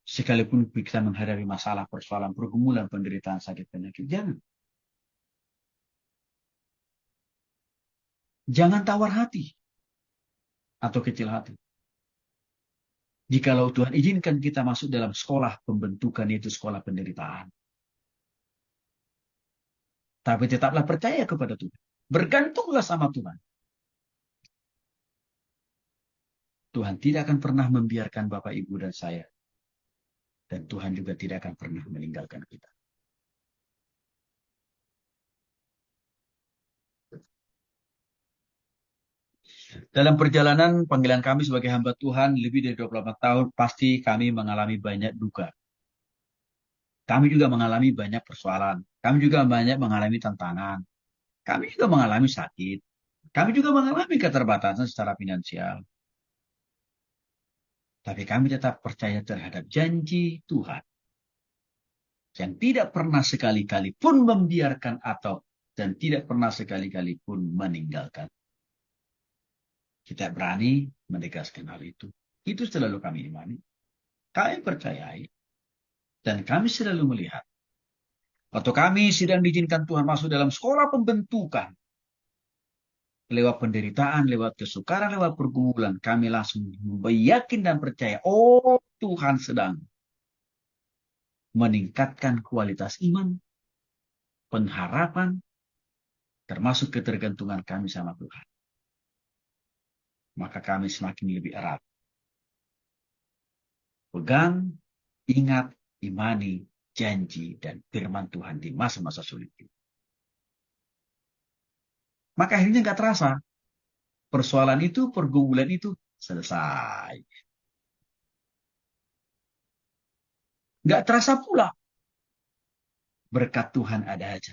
Sekalipun kita menghadapi masalah, persoalan, pergumulan, penderitaan, sakit, penyakit. Jangan. Jangan tawar hati atau kecil hati. Jikalau Tuhan izinkan kita masuk dalam sekolah pembentukan, itu sekolah penderitaan. Tapi tetaplah percaya kepada Tuhan. Bergantunglah sama Tuhan. Tuhan tidak akan pernah membiarkan Bapak, Ibu, dan saya. Dan Tuhan juga tidak akan pernah meninggalkan kita. Dalam perjalanan panggilan kami sebagai hamba Tuhan lebih dari 24 tahun, pasti kami mengalami banyak duka. Kami juga mengalami banyak persoalan. Kami juga banyak mengalami tantangan. Kami juga mengalami sakit. Kami juga mengalami keterbatasan secara finansial. Tapi kami tetap percaya terhadap janji Tuhan. Yang tidak pernah sekali-kali pun membiarkan atau dan tidak pernah sekali-kali pun meninggalkan. Kita berani menegaskan hal itu. Itu selalu kami imani. Kami percayai. Dan kami selalu melihat. Waktu kami sedang diizinkan Tuhan masuk dalam sekolah pembentukan. Lewat penderitaan, lewat kesukaran, lewat pergumulan. Kami langsung yakin dan percaya. Oh, Tuhan sedang meningkatkan kualitas iman, pengharapan, termasuk ketergantungan kami sama Tuhan. Maka kami semakin lebih erat. Pegang, ingat, imani, janji, dan firman Tuhan di masa-masa sulit itu. Maka akhirnya nggak terasa. Persoalan itu, pergumulan itu selesai. Nggak terasa pula. Berkat Tuhan ada aja.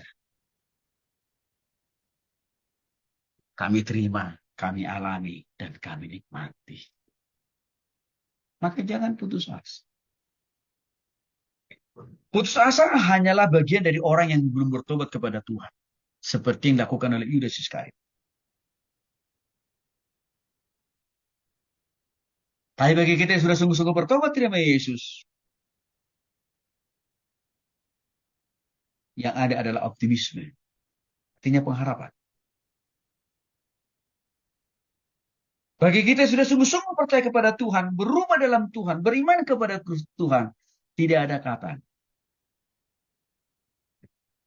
Kami terima, kami alami, dan kami nikmati. Maka jangan putus asa. Putus asa hanyalah bagian dari orang yang belum bertobat kepada Tuhan. Seperti yang dilakukan oleh Yudas Iskariot. Tapi bagi kita yang sudah sungguh-sungguh bertobat terima Yesus, yang ada adalah optimisme. Artinya pengharapan. Bagi kita yang sudah sungguh-sungguh percaya kepada Tuhan, berubah dalam Tuhan, beriman kepada Tuhan, tidak ada kata,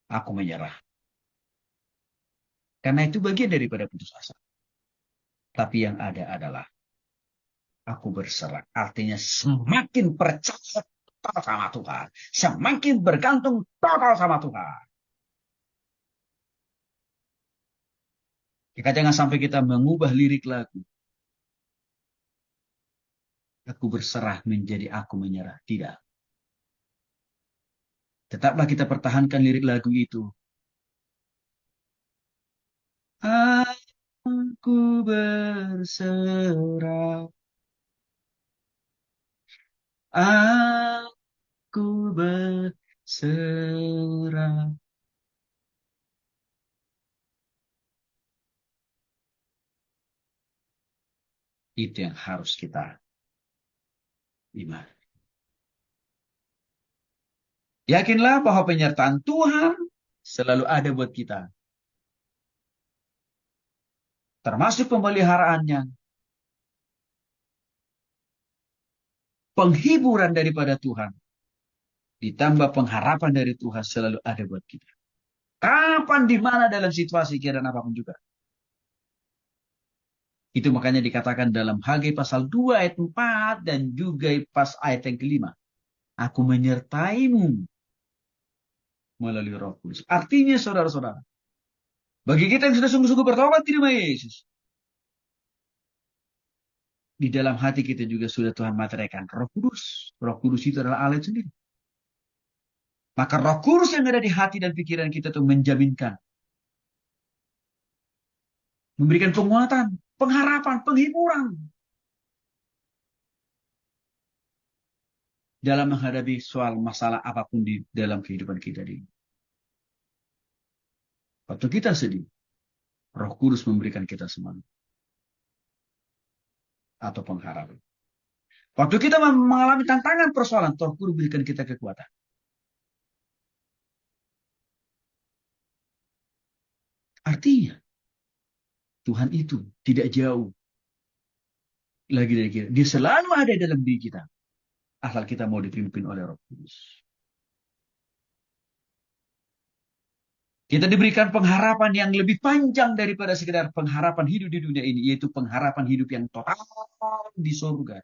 aku menyerah. Karena itu bagian daripada putus asa. Tapi yang ada adalah, aku berserah. Artinya semakin percaya total sama Tuhan. Semakin bergantung total sama Tuhan. Jika jangan sampai kita mengubah lirik lagu. Aku berserah menjadi aku menyerah. Tidak. Tetaplah kita pertahankan lirik lagu itu. Aku berserah. Aku berserah. Itu yang harus kita imani. Yakinlah bahwa penyertaan Tuhan selalu ada buat kita. Termasuk pemeliharaannya. Penghiburan daripada Tuhan. Ditambah pengharapan dari Tuhan selalu ada buat kita. Kapan, di mana, dalam situasi keadaan apapun juga. Itu makanya dikatakan dalam Hagai pasal 2 ayat 4 dan juga pas ayat yang kelima. Aku menyertaimu melalui Roh Kudus. Artinya saudara-saudara, bagi kita yang sudah sungguh-sungguh bertobat terima Yesus, di dalam hati kita juga sudah Tuhan materikan Roh Kudus. Roh Kudus itu adalah Allah sendiri. Maka Roh Kudus yang ada di hati dan pikiran kita itu menjaminkan, memberikan penguatan, pengharapan, penghiburan dalam menghadapi soal masalah apapun di dalam kehidupan kita ini. Waktu kita sedih, Roh Kudus memberikan kita semangat atau pengharapan. Waktu kita mengalami tantangan persoalan, Roh Kudus berikan kita kekuatan. Artinya, Tuhan itu tidak jauh lagi dari kita. Dia selalu ada dalam diri kita. Asal kita mau dipimpin oleh Roh Kudus. Kita diberikan pengharapan yang lebih panjang daripada sekedar pengharapan hidup di dunia ini. Yaitu pengharapan hidup yang total di surga.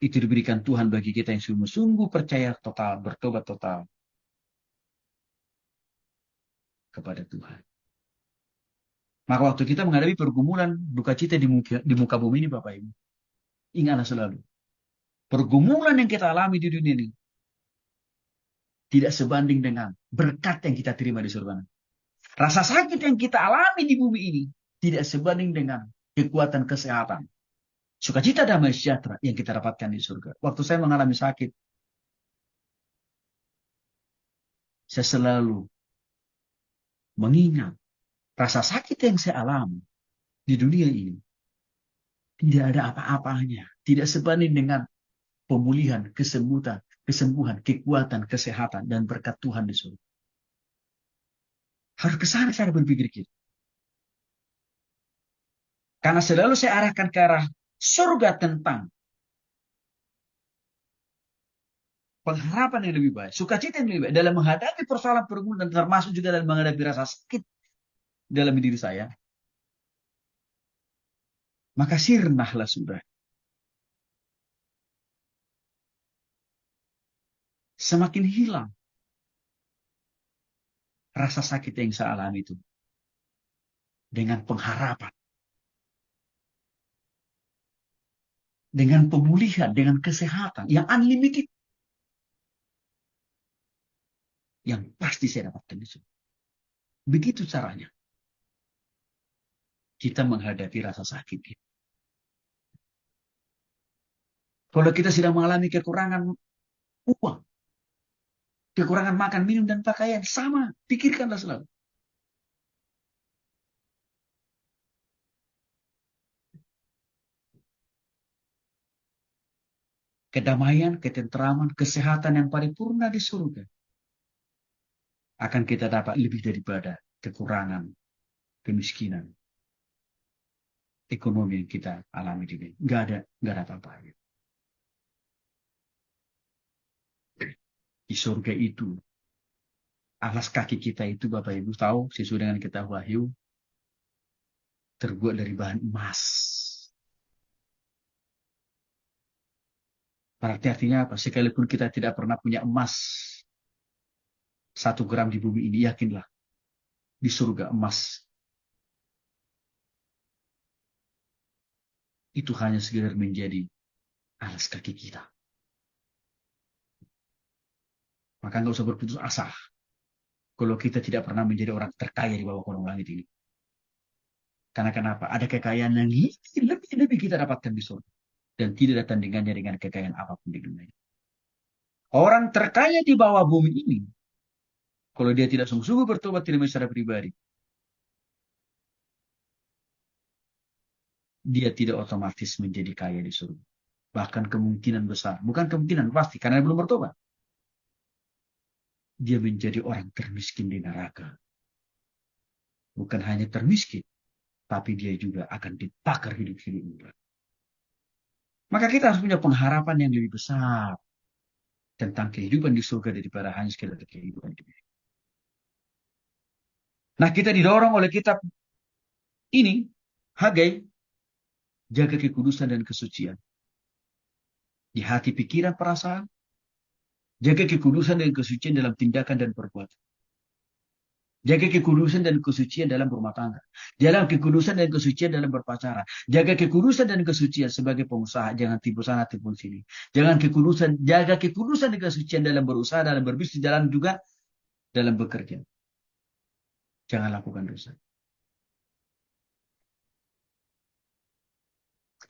Itu diberikan Tuhan bagi kita yang sungguh-sungguh percaya total, bertobat total kepada Tuhan. Maka waktu kita menghadapi pergumulan, duka cita di muka bumi ini, Bapak Ibu, ingatlah selalu, pergumulan yang kita alami di dunia ini tidak sebanding dengan berkat yang kita terima di surga. Rasa sakit yang kita alami di bumi ini tidak sebanding dengan kekuatan kesehatan, sukacita damai sejahtera yang kita dapatkan di surga. Waktu saya mengalami sakit, saya selalu mengingat rasa sakit yang saya alami di dunia ini tidak ada apa-apanya, tidak sebanding dengan pemulihan, kesembuhan, kekuatan, kesehatan, dan berkat Tuhan di surga. Harus ke sana saya berpikir gitu. Karena selalu saya arahkan ke arah surga tentang pengharapan yang lebih baik, sukacita yang lebih baik dalam menghadapi persoalan pergumulan, termasuk juga dalam menghadapi rasa sakit dalam diri saya. Maka sirnahlah sudah. Semakin hilang rasa sakit yang saya alami itu dengan pengharapan, dengan pemulihan, dengan kesehatan yang unlimited, yang pasti saya dapatkan di situ. Begitu caranya kita menghadapi rasa sakit itu. Kalau kita sedang mengalami kekurangan uang, kekurangan makan, minum, dan pakaian, sama. Pikirkanlah selalu. Kedamaian, ketenteraman, kesehatan yang paripurna di surga akan kita dapat lebih daripada kekurangan, kemiskinan, ekonomi yang kita alami di sini. Gak ada apa-apa. Di surga itu, alas kaki kita itu, Bapak Ibu tahu, sesuai dengan kitab Wahyu, terbuat dari bahan emas. Berarti artinya apa? Sekalipun kita tidak pernah punya emas 1 gram di bumi ini, yakinlah di surga emas itu hanya sekedar menjadi alas kaki kita. Maka nggak usah berputus asa kalau kita tidak pernah menjadi orang terkaya di bawah kolong langit ini. Karena kenapa? Ada kekayaan yang lebih kita dapatkan di surga. Dan tidak ada tandingannya dengan kekayaan apapun di dunia ini. Orang terkaya di bawah bumi ini, kalau dia tidak sungguh-sungguh bertobat tidak secara pribadi, dia tidak otomatis menjadi kaya di surga. Bahkan kemungkinan besar, bukan kemungkinan pasti, karena dia belum bertobat. Dia menjadi orang termiskin di neraka. Bukan hanya termiskin, tapi dia juga akan ditakar hidup-hidup. Maka kita harus punya pengharapan yang lebih besar tentang kehidupan di surga daripada hanya sekedar kehidupan di dunia. Nah, kita didorong oleh kitab ini, Hagai, jaga kekudusan dan kesucian. Di hati, pikiran, perasaan, jaga kekudusan dan kesucian dalam tindakan dan perbuatan. Jaga kekudusan dan kesucian dalam rumah tangga. Jaga kekudusan dan kesucian dalam berpacaran. Jaga kekudusan dan kesucian sebagai pengusaha. Jangan tipu sana, tipu sini. Jaga kekudusan dan kesucian dalam berusaha, dalam berbisnis, dalam juga dalam bekerja. Jangan lakukan dosa.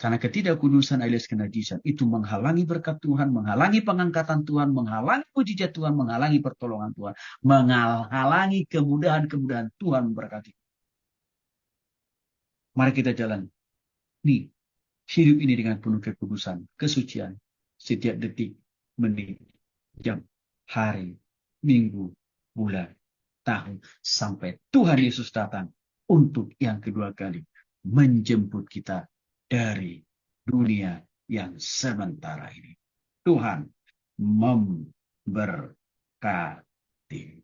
Karena ketidakkudusan alias kenajisan itu menghalangi berkat Tuhan, menghalangi pengangkatan Tuhan, menghalangi mujizat Tuhan, menghalangi pertolongan Tuhan, menghalangi kemudahan-kemudahan Tuhan memberkati. Mari kita jalan. Nih, hidup ini dengan penuh kekudusan, kesucian, setiap detik, menit, jam, hari, minggu, bulan, tahun, sampai Tuhan Yesus datang untuk yang kedua kali menjemput kita dari dunia yang sementara ini. Tuhan memberkati.